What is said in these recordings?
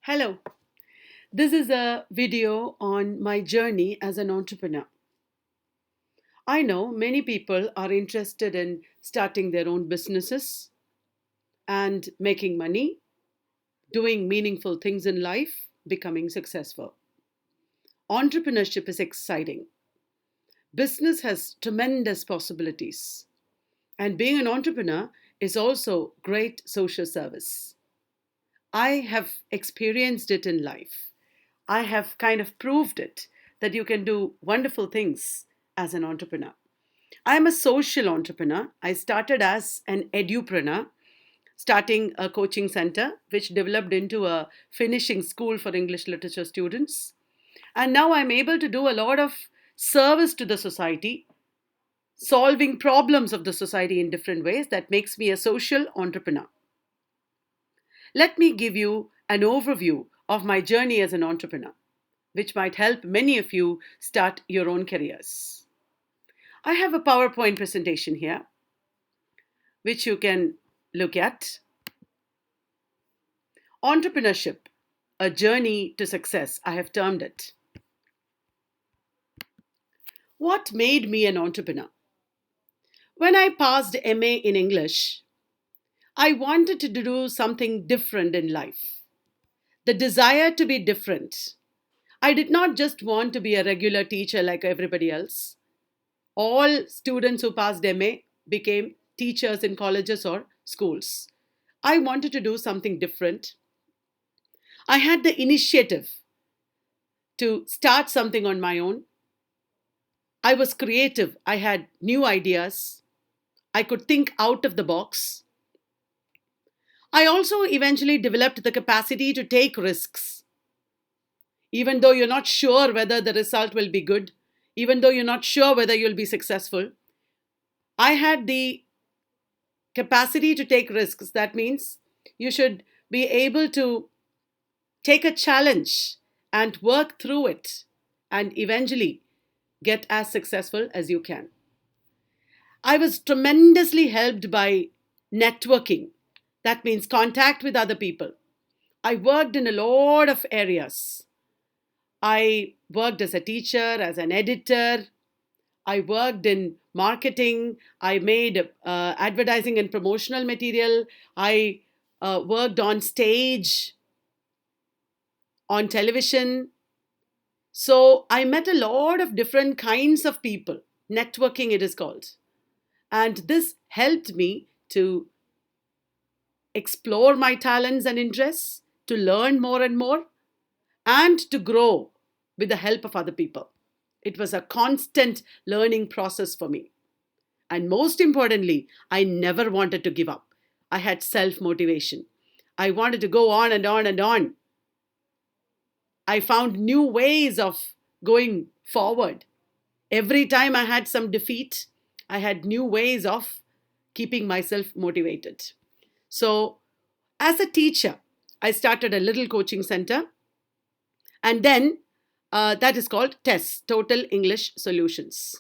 Hello, this is a video on my journey as an entrepreneur. I know many people are interested in starting their own businesses and making money, doing meaningful things in life, becoming successful. Entrepreneurship is exciting. Business has tremendous possibilities, and being an entrepreneur is also great social service. I have experienced it in life. I have kind of proved it that you can do wonderful things as an entrepreneur. I am a social entrepreneur. I started as an edupreneur, starting a coaching center, which developed into a finishing school for English literature students. And now I'm able to do a lot of service to the society, solving problems of the society in different ways. That makes me a social entrepreneur. Let me give you an overview of my journey as an entrepreneur, which might help many of you start your own careers. I have a PowerPoint presentation here, which you can look at. Entrepreneurship, a journey to success, I have termed it. What made me an entrepreneur? When I passed MA in English, I wanted to do something different in life. The desire to be different. I did not just want to be a regular teacher like everybody else. All students who passed MA became teachers in colleges or schools. I wanted to do something different. I had the initiative to start something on my own. I was creative. I had new ideas. I could think out of the box. I also eventually developed the capacity to take risks. Even though you're not sure whether the result will be good, even though you're not sure whether you'll be successful, I had the capacity to take risks. That means you should be able to take a challenge and work through it and eventually get as successful as you can. I was tremendously helped by networking. That means contact with other people. I worked in a lot of areas. I worked as a teacher, as an editor. I worked in marketing. I made advertising and promotional material. I worked on stage, on television. So I met a lot of different kinds of people. Networking, it is called. And this helped me to explore my talents and interests, to learn more and more, and to grow with the help of other people. It was a constant learning process for me. And most importantly, I never wanted to give up. I had self motivation. I wanted to go on and on and on. I found new ways of going forward. Every time I had some defeat, I had new ways of keeping myself motivated. So, as a teacher, I started a little coaching center, and then that is called TESS, Total English Solutions.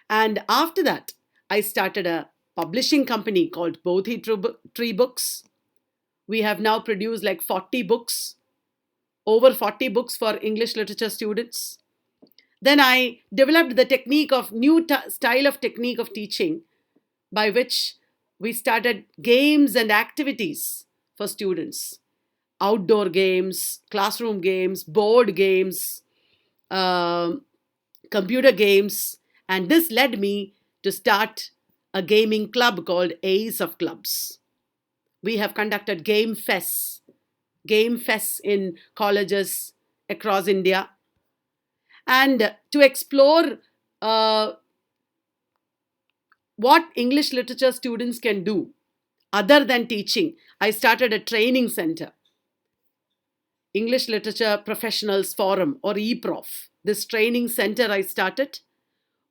And after that, I started a publishing company called Bodhi Tree Books. We have now produced like 40 books, over 40 books for English literature students. Then I developed the technique of style of technique of teaching by which we started games and activities for students. Outdoor games, classroom games, board games, computer games. And this led me to start a gaming club called Ace of Clubs. We have conducted game fests in colleges across India. And to explore what English literature students can do other than teaching, I started a training center, English Literature Professionals Forum or EPROF. This training center I started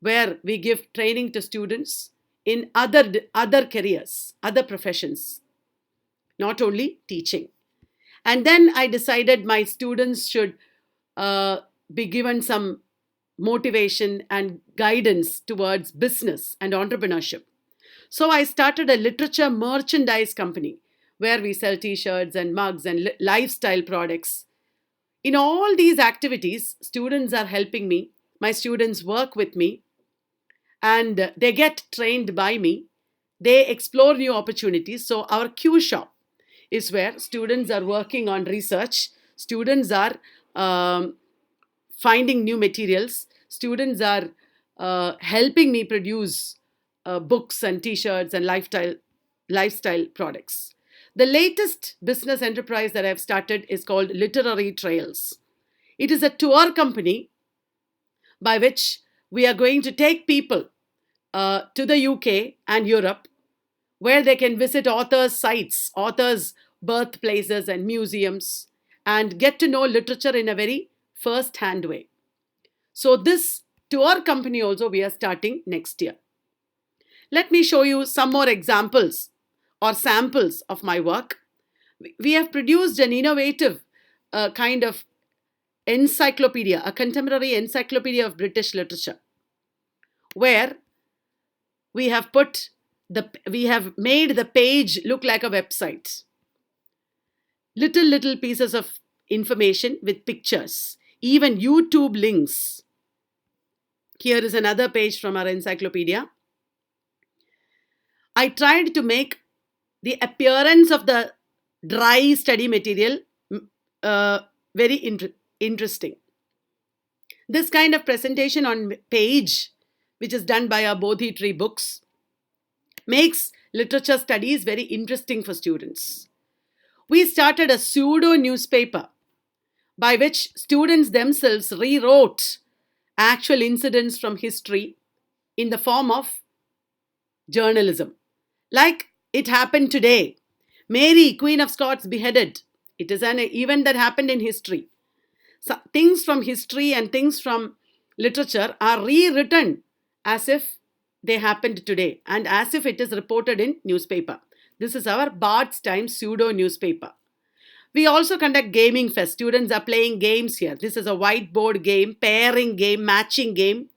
where we give training to students in other careers, other professions, not only teaching. And then I decided my students should be given some motivation and guidance towards business and entrepreneurship. So I started a literature merchandise company where we sell t-shirts and mugs and lifestyle products. In all these activities, students are helping me. My students work with me and they get trained by me. They explore new opportunities. So, our Q shop is where students are working on research, students are um, finding new materials, students are helping me produce books and t-shirts and lifestyle products. The latest business enterprise that I've started is called Literary Trails. It is a tour company by which we are going to take people to the UK and Europe, where they can visit authors' sites, authors' birthplaces, and museums, and get to know literature in a very first hand way. So, this tour company also we are starting next year. Let me show you some more examples or samples of my work. We have produced an innovative kind of encyclopedia, a contemporary encyclopedia of British literature, where we have made the page look like a website. Little pieces of information with pictures, even YouTube links. Here is another page from our encyclopedia. I tried to make the appearance of the dry study material very interesting. This kind of presentation on page, which is done by our Bodhi Tree books, makes literature studies very interesting for students. We started a pseudo newspaper by which students themselves rewrote actual incidents from history in the form of journalism. Like it happened today. Mary, Queen of Scots, beheaded. It is an event that happened in history. So things from history and things from literature are rewritten as if they happened today and as if it is reported in newspaper. This is our Bard's Time pseudo newspaper. We also conduct gaming fest. Students are playing games here. This is a whiteboard game, pairing game, matching game.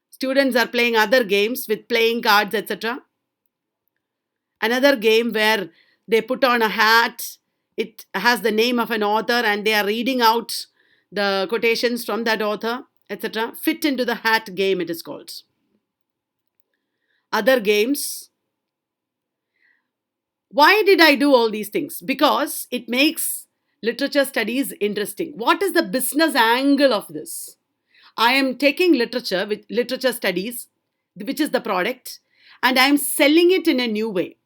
Students are playing other games with playing cards, etc. Another game where they put on a hat. It has the name of an author and they are reading out the quotations from that author, etc. Fit into the hat game, it is called. Other games. Why did I do all these things? Because it makes literature studies interesting. What is the business angle of this? I am taking literature with literature studies, which is the product, and I am selling it in a new way.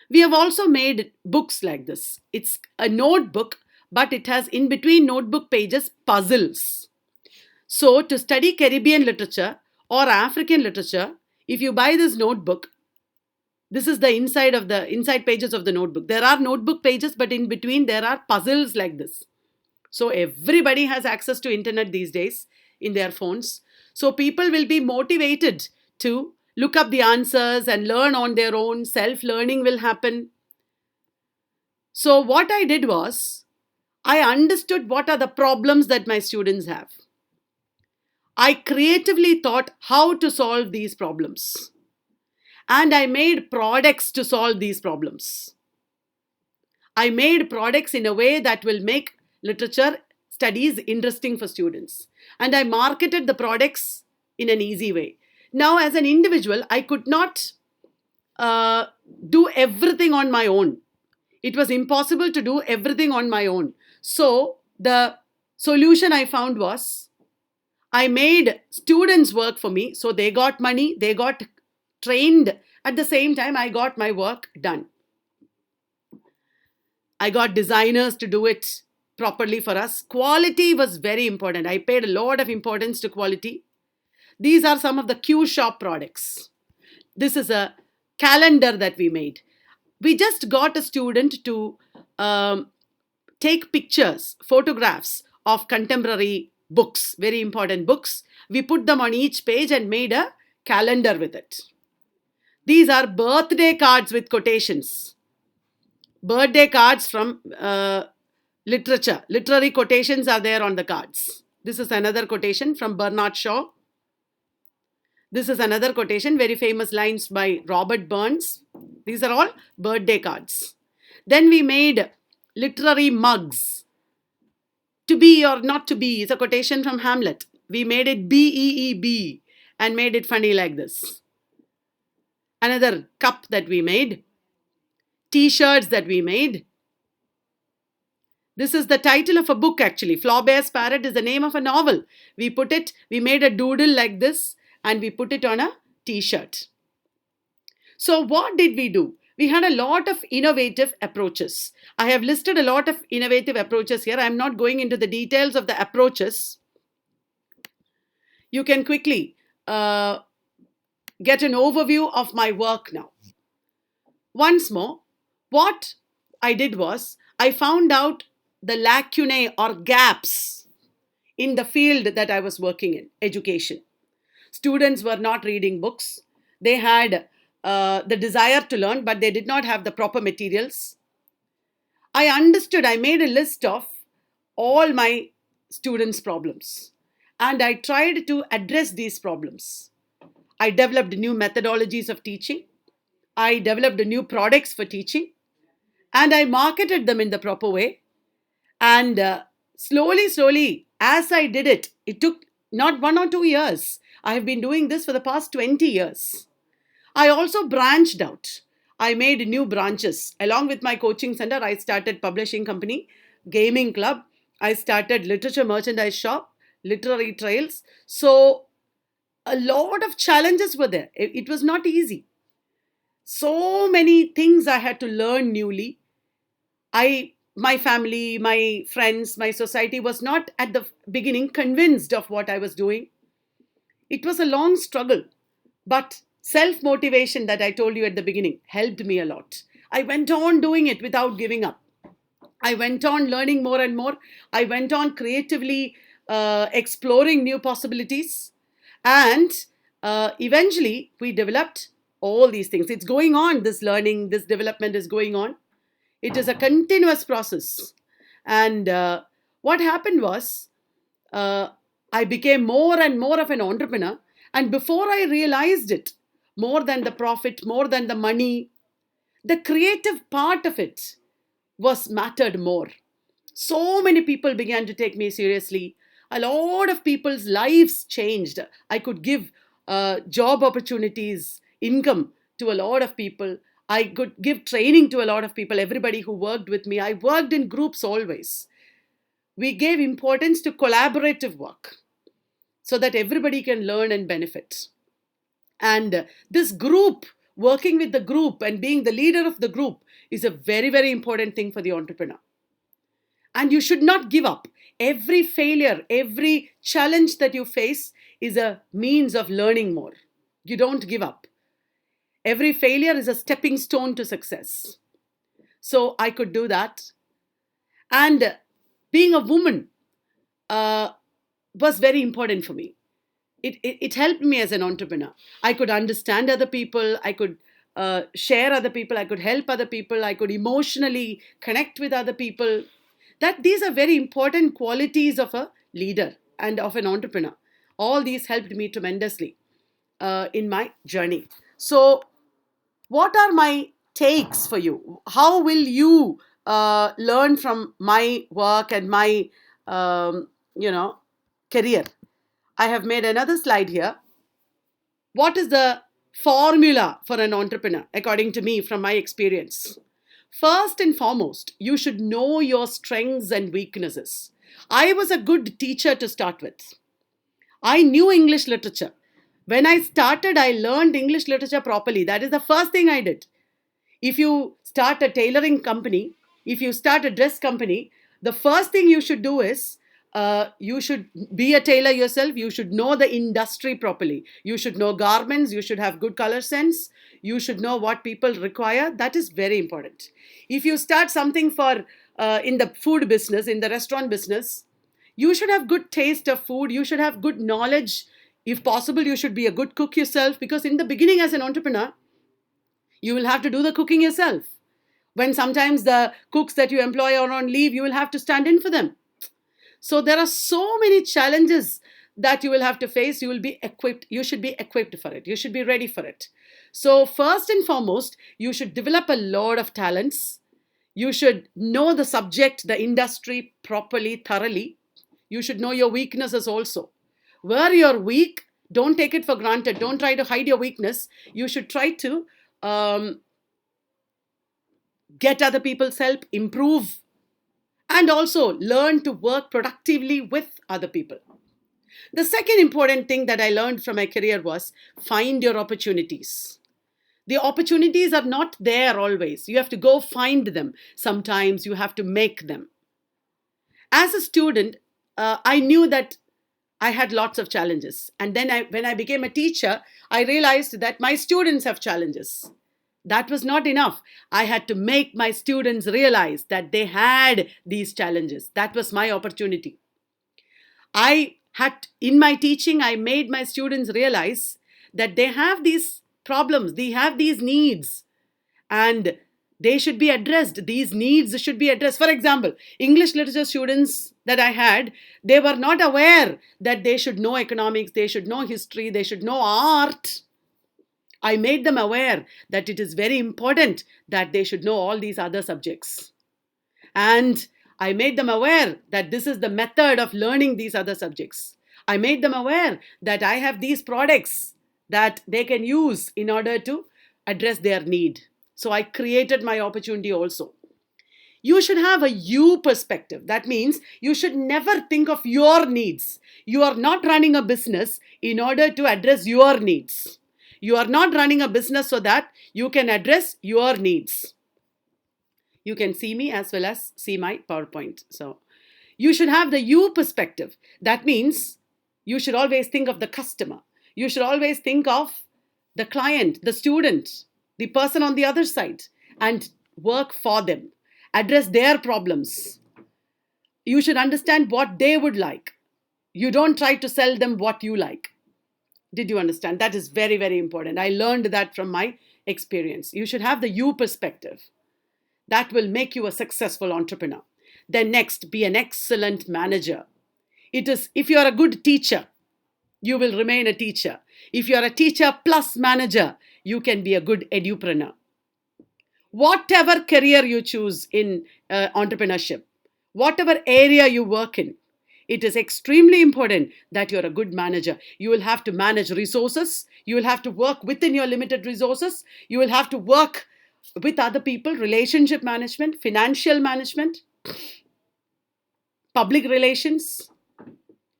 We have also made books like this. It's a notebook, but it has in between notebook pages puzzles. So to study Caribbean literature or African literature, if you buy this notebook, this is the inside pages of the notebook. There are notebook pages, but in between there are puzzles like this. So everybody has access to internet these days in their phones. So people will be motivated to look up the answers and learn on their own. Self-learning will happen. So what I did was, I understood what are the problems that my students have. I creatively thought how to solve these problems. And I made products to solve these problems. I made products in a way that will make literature studies interesting for students. And I marketed the products in an easy way. Now, as an individual, I could not do everything on my own. It was impossible to do everything on my own. So, the solution I found was I made students work for me. So, they got money, they got trained. At the same time, I got my work done. I got designers to do it properly for us. Quality was very important. I paid a lot of importance to quality. These are some of the Q Shop products. This is a calendar that we made. We just got a student to take pictures, photographs of contemporary books, very important books. We put them on each page and made a calendar with it. These are birthday cards with quotations. Birthday cards from literature. Literary quotations are there on the cards. This is another quotation from Bernard Shaw. This is another quotation, very famous lines by Robert Burns. These are all birthday cards. Then we made literary mugs. To be or not to be is a quotation from Hamlet. We made it BEEB and made it funny like this. Another cup that we made, t-shirts that we made. This is the title of a book actually. Flaubert's Parrot is the name of a novel. We made a doodle like this and we put it on a t-shirt. So what did we do? We had a lot of innovative approaches. I have listed a lot of innovative approaches here. I'm not going into the details of the approaches. You can quickly get an overview of my work now. Once more, what I did was I found out the lacunae or gaps in the field that I was working in, education. Students were not reading books. They had the desire to learn, but they did not have the proper materials. I made a list of all my students' problems and I tried to address these problems. I developed new methodologies of teaching. I developed new products for teaching and I marketed them in the proper way. And slowly, as I did it, it took not 1 or 2 years. I have been doing this for the past 20 years. I also branched out. I made new branches. Along with my coaching center, I started publishing company, gaming club. I started literature merchandise shop, literary trails. So a lot of challenges were there. It was not easy. So many things I had to learn newly. My family, my friends, my society was not at the beginning convinced of what I was doing. It was a long struggle, but self motivation that I told you at the beginning helped me a lot. I went on doing it without giving up. I went on learning more and more. I went on creatively exploring new possibilities. And eventually, we developed all these things. It's going on, this learning, this development is going on. It is a continuous process. And what happened was, I became more and more of an entrepreneur. And before I realized it, more than the profit, more than the money, the creative part of it was mattered more. So many people began to take me seriously. A lot of people's lives changed. I could give job opportunities, income to a lot of people. I could give training to a lot of people, everybody who worked with me. I worked in groups always. We gave importance to collaborative work so that everybody can learn and benefit. And this group, working with the group and being the leader of the group is a very, very important thing for the entrepreneur. And you should not give up. Every failure, every challenge that you face is a means of learning more. You don't give up. Every failure is a stepping stone to success. So I could do that. And being a woman was very important for me. It helped me as an entrepreneur. I could understand other people. I could share other people. I could help other people. I could emotionally connect with other people. These are very important qualities of a leader and of an entrepreneur. All these helped me tremendously in my journey. So what are my takes for you? How will you learn from my work and my, career? I have made another slide here. What is the formula for an entrepreneur, according to me, from my experience? First and foremost, you should know your strengths and weaknesses. I was a good teacher to start with. I knew English literature. When I started, I learned English literature properly. That is the first thing I did. If you start a tailoring company, if you start a dress company, the first thing you should do is you should be a tailor yourself. You should know the industry properly. You should know garments. You should have good color sense. You should know what people require. That is very important. If you start something for in the food business, in the restaurant business, you should have good taste of food. You should have good knowledge. If possible, you should be a good cook yourself, because in the beginning as an entrepreneur, you will have to do the cooking yourself. When sometimes the cooks that you employ are on leave, you will have to stand in for them. So there are so many challenges that you will have to face. You will be equipped. You should be equipped for it. You should be ready for it. So first and foremost, you should develop a lot of talents. You should know the subject, the industry properly, thoroughly. You should know your weaknesses also. Where you're weak, don't take it for granted. Don't try to hide your weakness. You should try to um, get other people's help, improve, and also learn to work productively with other people. The second important thing that I learned from my career was find your opportunities. The opportunities are not there always. You have to go find them. Sometimes you have to make them. As a student, I knew that I had lots of challenges. And then when I became a teacher, I realized that my students have challenges. That was not enough. I had to make my students realize that they had these challenges. That was my opportunity. In my teaching, I made my students realize that they have these problems, they have these needs, and they should be addressed. These needs should be addressed. For example, English literature students that I had, they were not aware that they should know economics, they should know history, they should know art. I made them aware that it is very important that they should know all these other subjects. And I made them aware that this is the method of learning these other subjects. I made them aware that I have these products that they can use in order to address their need. So I created my opportunity also. You should have a you perspective. That means you should never think of your needs. You are not running a business in order to address your needs. You are not running a business so that you can address your needs. You can see me as well as see my PowerPoint. So you should have the you perspective. That means you should always think of the customer. You should always think of the client, the student, the person on the other side, and work for them. Address their problems. You should understand what they would like. You don't try to sell them what you like. Did you understand? That is very, very important. I learned that from my experience. You should have the you perspective. That will make you a successful entrepreneur. Then next, be an excellent manager. It is, if you are a good teacher, you will remain a teacher. If you are a teacher plus manager, you can be a good edupreneur. Whatever career you choose in entrepreneurship, whatever area you work in, it is extremely important that you're a good manager. You will have to manage resources. You will have to work within your limited resources. You will have to work with other people, relationship management, financial management, public relations.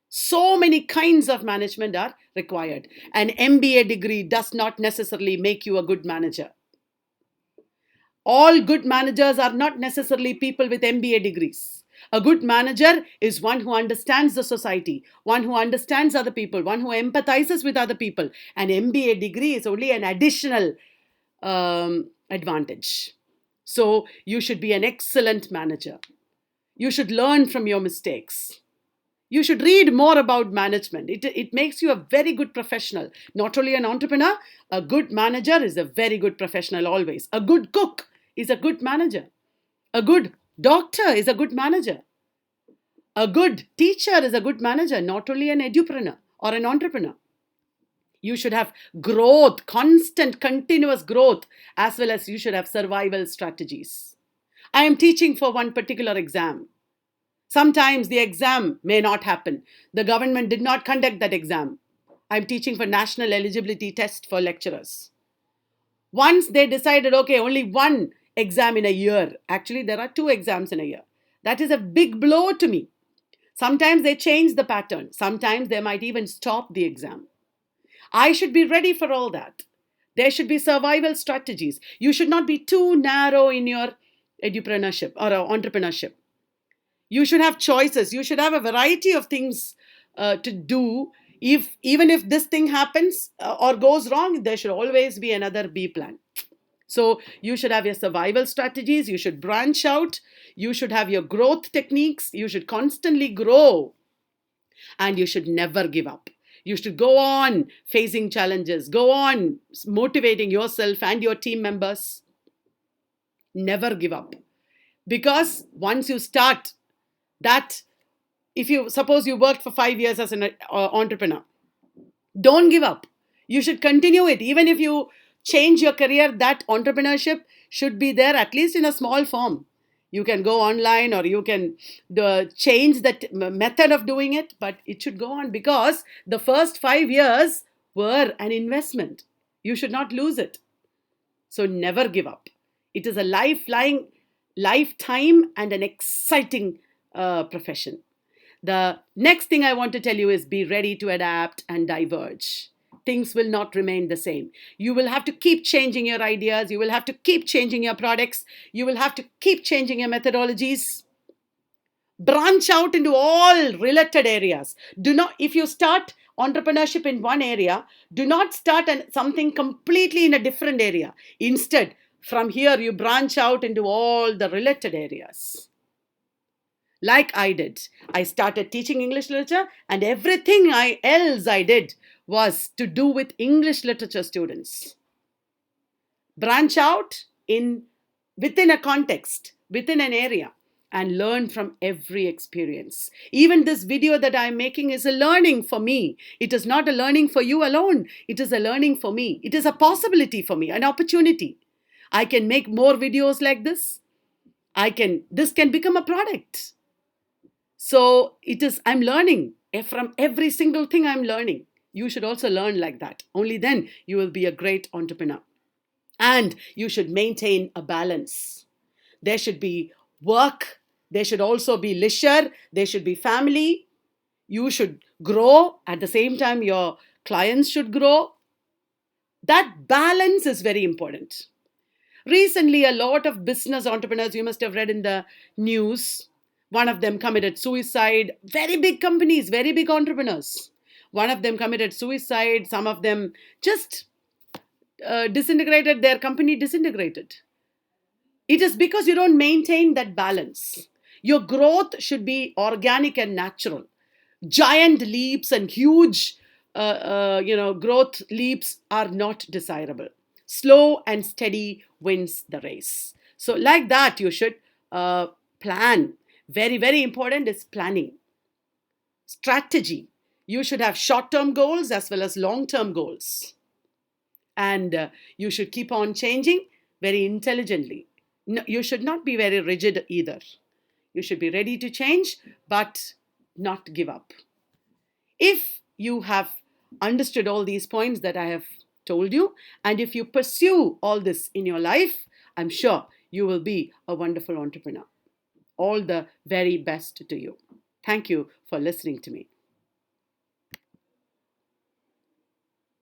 So many kinds of management are required. An MBA degree does not necessarily make you a good manager. All good managers are not necessarily people with MBA degrees. A good manager is one who understands the society, one who understands other people, one who empathizes with other people. An MBA degree is only an additional advantage. So you should be an excellent manager. You should learn from your mistakes. You should read more about management. It makes you a very good professional. Not only an entrepreneur, a good manager is a very good professional always. A good cook is a good manager. A good doctor is a good manager. A good teacher is a good manager, not only an edupreneur or an entrepreneur. You should have growth, constant, continuous growth, as well as you should have survival strategies. I am teaching for one particular exam. Sometimes the exam may not happen. The government did not conduct that exam. I'm teaching for national eligibility test for lecturers. Once they decided, okay, only one exam in a year. Actually, there are 2 exams in a year. That is a big blow to me. Sometimes they change the pattern. Sometimes they might even stop the exam. I should be ready for all that. There should be survival strategies. You should not be too narrow in your edupreneurship or entrepreneurship. You should have choices. You should have a variety of things to do. Even if this thing happens or goes wrong, there should always be another B plan. So you should have your survival strategies. You should branch out. You should have your growth techniques. You should constantly grow. And you should never give up. You should go on facing challenges. Go on motivating yourself and your team members. Never give up. Because once you start that, if you suppose you worked for 5 years as an entrepreneur, don't give up. You should continue it. Even if you change your career, that entrepreneurship should be there at least in a small form. You can go online, or you can change that method of doing it, but it should go on, because the first 5 years were an investment. You should not lose it. So never give up. It is a lifetime and an exciting profession. The next thing I want to tell you is be ready to adapt and diverge. Things will not remain the same. You will have to keep changing your ideas. You will have to keep changing your products. You will have to keep changing your methodologies. Branch out into all related areas. Do not, if you start entrepreneurship in one area, do not start something completely in a different area. Instead, from here, you branch out into all the related areas. Like I did. I started teaching English literature, and everything else I did was to do with English literature students. Branch out within a context, within an area, and learn from every experience. Even this video that I'm making is a learning for me. It is not a learning for you alone. It is a learning for me. It is a possibility for me, an opportunity. I can make more videos like this. This can become a product. So I'm learning from every single thing I'm learning. You should also learn like that. Only then you will be a great entrepreneur. And you should maintain a balance. There should be work. There should also be leisure. There should be family. You should grow. At the same time, your clients should grow. That balance is very important. Recently, a lot of business entrepreneurs, you must have read in the news, one of them committed suicide. Very big companies, very big entrepreneurs. One of them committed suicide. Some of them just disintegrated. Their company disintegrated. It is because you don't maintain that balance. Your growth should be organic and natural. Giant leaps and huge growth leaps are not desirable. Slow and steady wins the race. So like that, you should plan. Very, very important is planning. Strategy. You should have short-term goals as well as long-term goals. And you should keep on changing very intelligently. No, you should not be very rigid either. You should be ready to change, but not give up. If you have understood all these points that I have told you, and if you pursue all this in your life, I'm sure you will be a wonderful entrepreneur. All the very best to you. Thank you for listening to me.